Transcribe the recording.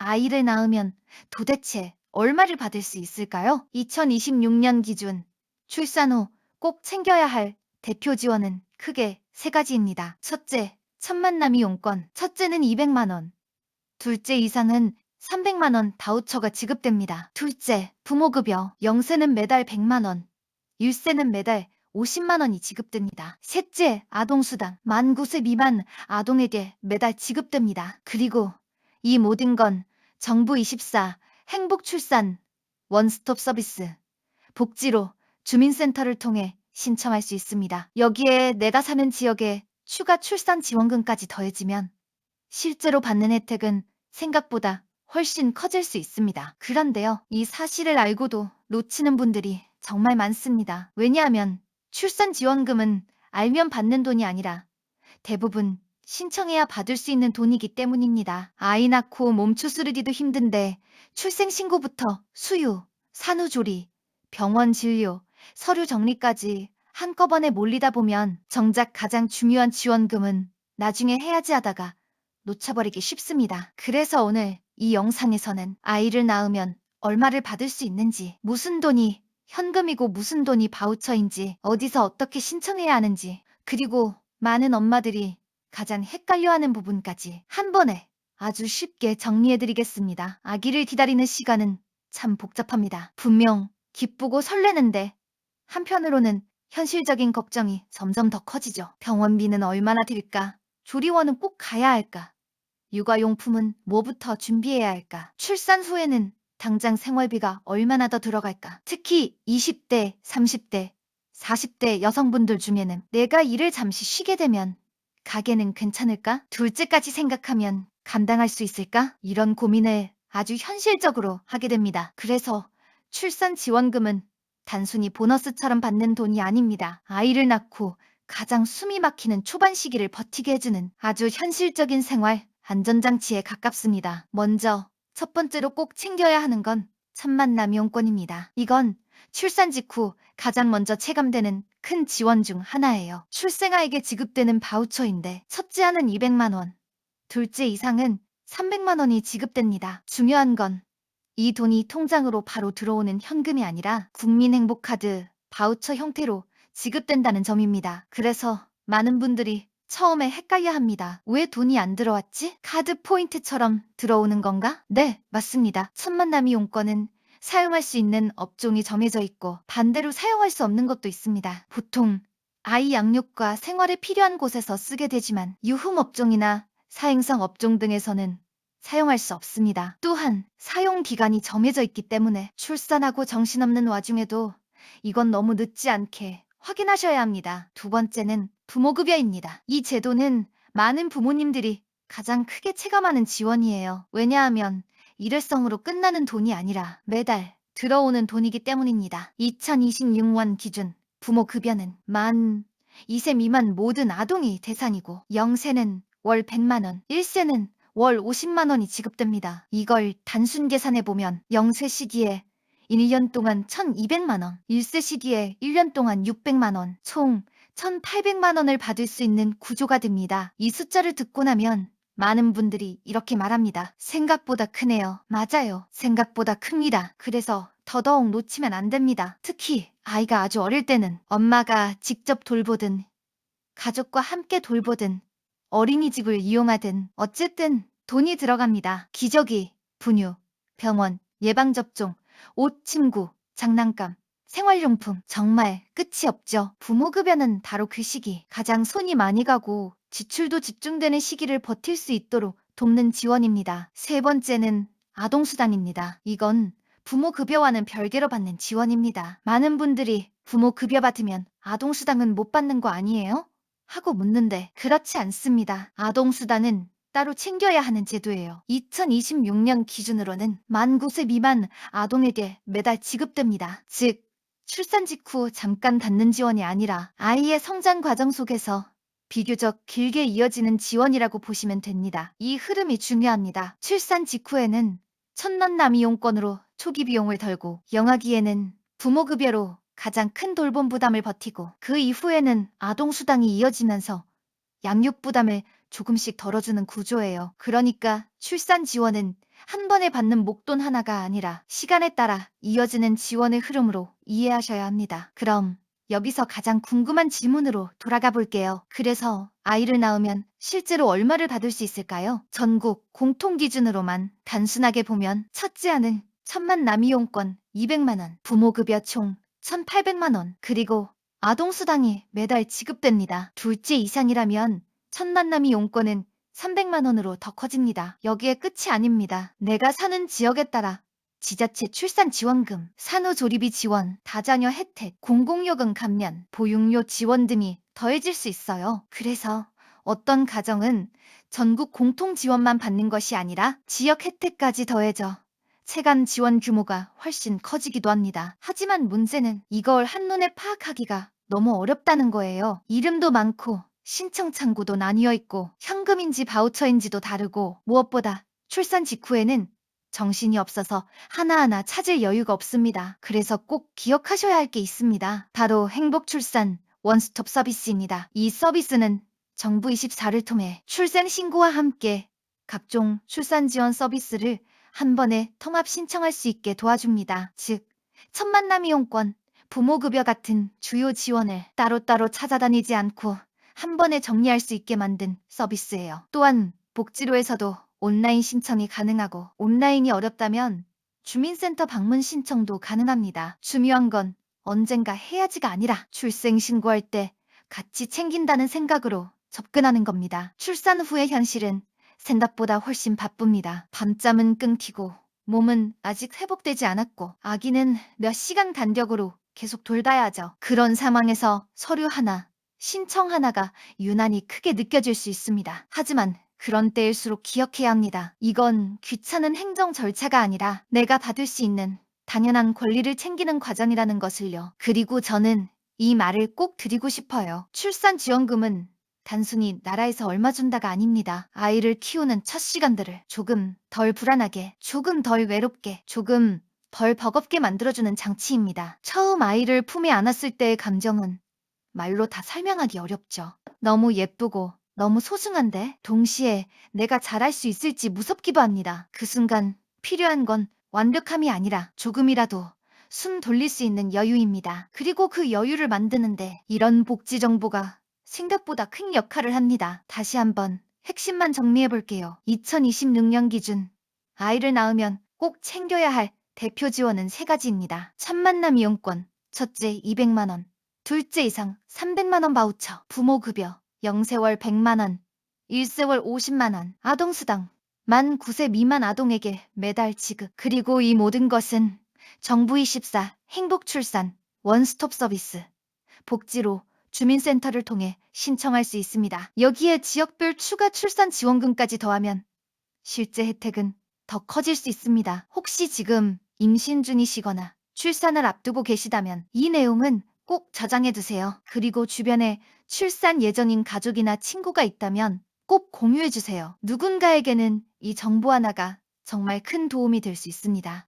아이를 낳으면 도대체 얼마를 받을 수 있을까요? 2026년 기준 출산 후 꼭 챙겨야 할 대표 지원은 크게 세 가지입니다. 첫째, 천만남이 용건. 첫째는 200만 원. 둘째 이상은 300만 원 바우처가 지급됩니다. 둘째, 부모급여. 영세는 매달 100만 원, 일세는 매달 50만 원이 지급됩니다. 셋째, 아동수당. 만 9세 미만 아동에게 매달 지급됩니다. 그리고 이 모든 건 정부 24 행복출산 원스톱 서비스 복지로 주민센터를 통해 신청할 수 있습니다. 여기에 내가 사는 지역에 추가 출산 지원금까지 더해지면 실제로 받는 혜택은 생각보다 훨씬 커질 수 있습니다. 그런데요, 이 사실을 알고도 놓치는 분들이 정말 많습니다. 왜냐하면 출산 지원금은 알면 받는 돈이 아니라 대부분 신청해야 받을 수 있는 돈이기 때문입니다. 아이 낳고 몸 추스르기도 힘든데 출생신고부터 수유, 산후조리, 병원 진료, 서류 정리까지 한꺼번에 몰리다 보면 정작 가장 중요한 지원금은 나중에 해야지 하다가 놓쳐버리기 쉽습니다. 그래서 오늘 이 영상에서는 아이를 낳으면 얼마를 받을 수 있는지, 무슨 돈이 현금이고 무슨 돈이 바우처인지, 어디서 어떻게 신청해야 하는지, 그리고 많은 엄마들이 가장 헷갈려하는 부분까지 한 번에 아주 쉽게 정리해드리겠습니다. 아기를 기다리는 시간은 참 복잡합니다. 분명 기쁘고 설레는데 한편으로는 현실적인 걱정이 점점 더 커지죠. 병원비는 얼마나 들까? 조리원은 꼭 가야 할까? 육아용품은 뭐부터 준비해야 할까? 출산 후에는 당장 생활비가 얼마나 더 들어갈까? 특히 20대, 30대, 40대 여성분들 중에는 내가 일을 잠시 쉬게 되면 가게는 괜찮을까? 둘째까지 생각하면 감당할 수 있을까? 이런 고민을 아주 현실적으로 하게 됩니다. 그래서 출산 지원금은 단순히 보너스처럼 받는 돈이 아닙니다. 아이를 낳고 가장 숨이 막히는 초반 시기를 버티게 해주는 아주 현실적인 생활 안전장치에 가깝습니다. 먼저 첫 번째로 꼭 챙겨야 하는 건 천만남용권입니다. 이건 출산 직후 가장 먼저 체감되는 큰 지원 중 하나예요. 출생아에게 지급되는 바우처인데 첫째아는 200만 원, 둘째 이상은 300만 원이 지급됩니다. 중요한 건 이 돈이 통장으로 바로 들어오는 현금이 아니라 국민행복카드 바우처 형태로 지급된다는 점입니다. 그래서 많은 분들이 처음에 헷갈려 합니다. 왜 돈이 안 들어왔지? 카드 포인트처럼 들어오는 건가? 네, 맞습니다. 천만남이 용건은 사용할 수 있는 업종이 정해져 있고 반대로 사용할 수 없는 것도 있습니다. 보통 아이 양육과 생활에 필요한 곳에서 쓰게 되지만 유흥 업종이나 사행성 업종 등에서는 사용할 수 없습니다. 또한 사용 기간이 정해져 있기 때문에 출산하고 정신없는 와중에도 이건 너무 늦지 않게 확인하셔야 합니다. 두 번째는 부모급여입니다. 이 제도는 많은 부모님들이 가장 크게 체감하는 지원이에요. 왜냐하면 일회성으로 끝나는 돈이 아니라 매달 들어오는 돈이기 때문입니다. 2026년 기준 부모급여는 만 2세 미만 모든 아동이 대상이고 0세는 월 100만 원, 1세는 월 50만 원이 지급됩니다. 이걸 단순 계산해보면 0세 시기에 1년 동안 1,200만 원, 1세 시기에 1년 동안 600만 원, 총 1,800만 원을 받을 수 있는 구조가 됩니다. 이 숫자를 듣고 나면 많은 분들이 이렇게 말합니다. 생각보다 크네요. 맞아요. 생각보다 큽니다. 그래서 더더욱 놓치면 안 됩니다. 특히 아이가 아주 어릴 때는 엄마가 직접 돌보든 가족과 함께 돌보든 어린이집을 이용하든 어쨌든 돈이 들어갑니다. 기저귀, 분유, 병원, 예방접종, 옷, 침구, 장난감, 생활용품 정말 끝이 없죠. 부모급여는 바로 그 시기 가장 손이 많이 가고 지출도 집중되는 시기를 버틸 수 있도록 돕는 지원입니다. 세 번째는 아동수당입니다. 이건 부모급여와는 별개로 받는 지원입니다. 많은 분들이 부모급여 받으면 아동수당은 못 받는 거 아니에요? 하고 묻는데 그렇지 않습니다. 아동수당은 따로 챙겨야 하는 제도예요. 2026년 기준으로는 만 9세 미만 아동에게 매달 지급됩니다. 즉, 출산 직후 잠깐 받는 지원이 아니라 아이의 성장 과정 속에서 비교적 길게 이어지는 지원이라고 보시면 됩니다. 이 흐름이 중요합니다. 출산 직후에는 천만남이용권으로 초기 비용을 덜고 영아기에는 부모급여로 가장 큰 돌봄 부담을 버티고 그 이후에는 아동수당이 이어지면서 양육 부담을 조금씩 덜어주는 구조예요. 그러니까 출산 지원은 한 번에 받는 목돈 하나가 아니라 시간에 따라 이어지는 지원의 흐름으로 이해하셔야 합니다. 그럼 여기서 가장 궁금한 질문으로 돌아가 볼게요. 그래서 아이를 낳으면 실제로 얼마를 받을 수 있을까요? 전국 공통 기준으로만 단순하게 보면 첫째아는 1,000만 남이용권 200만 원, 부모급여 총 1,800만 원, 그리고 아동수당이 매달 지급됩니다. 둘째 이상이라면 1,000만 남이용권은 300만 원으로 더 커집니다. 여기에 끝이 아닙니다. 내가 사는 지역에 따라 지자체 출산 지원금, 산후조리비 지원, 다자녀 혜택, 공공요금 감면, 보육료 지원 등이 더해질 수 있어요. 그래서 어떤 가정은 전국 공통 지원만 받는 것이 아니라 지역 혜택까지 더해져 체감 지원 규모가 훨씬 커지기도 합니다. 하지만 문제는 이걸 한눈에 파악하기가 너무 어렵다는 거예요. 이름도 많고 신청 창구도 나뉘어 있고 현금인지 바우처인지도 다르고 무엇보다 출산 직후에는 정신이 없어서 하나하나 찾을 여유가 없습니다. 그래서 꼭 기억하셔야 할 게 있습니다. 바로 행복출산 원스톱 서비스입니다. 이 서비스는 정부 24를 통해 출생 신고와 함께 각종 출산 지원 서비스를 한 번에 통합 신청할 수 있게 도와줍니다. 즉, 천만남이용권, 부모급여 같은 주요 지원을 따로따로 찾아다니지 않고 한 번에 정리할 수 있게 만든 서비스예요. 또한 복지로에서도 온라인 신청이 가능하고 온라인이 어렵다면 주민센터 방문 신청도 가능합니다. 중요한 건 언젠가 해야지가 아니라 출생 신고할 때 같이 챙긴다는 생각으로 접근하는 겁니다. 출산 후의 현실은 생각보다 훨씬 바쁩니다. 밤잠은 끊기고 몸은 아직 회복되지 않았고 아기는 몇 시간 간격으로 계속 돌봐야죠. 그런 상황에서 서류 하나, 신청 하나가 유난히 크게 느껴질 수 있습니다. 하지만 그런 때일수록 기억해야 합니다. 이건 귀찮은 행정 절차가 아니라 내가 받을 수 있는 당연한 권리를 챙기는 과정이라는 것을요. 그리고 저는 이 말을 꼭 드리고 싶어요. 출산 지원금은 단순히 나라에서 얼마 준다가 아닙니다. 아이를 키우는 첫 시간들을 조금 덜 불안하게, 조금 덜 외롭게, 조금 덜 버겁게 만들어주는 장치입니다. 처음 아이를 품에 안았을 때의 감정은 말로 다 설명하기 어렵죠. 너무 예쁘고 너무 소중한데 동시에 내가 잘할 수 있을지 무섭기도 합니다. 그 순간 필요한 건 완벽함이 아니라 조금이라도 숨 돌릴 수 있는 여유입니다. 그리고 그 여유를 만드는데 이런 복지 정보가 생각보다 큰 역할을 합니다. 다시 한번 핵심만 정리해 볼게요. 2026년 기준 아이를 낳으면 꼭 챙겨야 할 대표 지원은 세 가지입니다. 첫 만남 이용권, 첫째 200만 원, 둘째 이상 300만 원 바우처, 부모급여, 0세월 100만 원, 1세월 50만 원, 아동수당, 만 9세 미만 아동에게 매달 지급. 그리고 이 모든 것은 정부 24 행복출산 원스톱 서비스, 복지로 주민센터를 통해 신청할 수 있습니다. 여기에 지역별 추가 출산 지원금까지 더하면 실제 혜택은 더 커질 수 있습니다. 혹시 지금 임신 중이시거나 출산을 앞두고 계시다면 이 내용은 꼭 저장해 두세요. 그리고 주변에 출산 예정인 가족이나 친구가 있다면 꼭 공유해 주세요. 누군가에게는 이 정보 하나가 정말 큰 도움이 될 수 있습니다.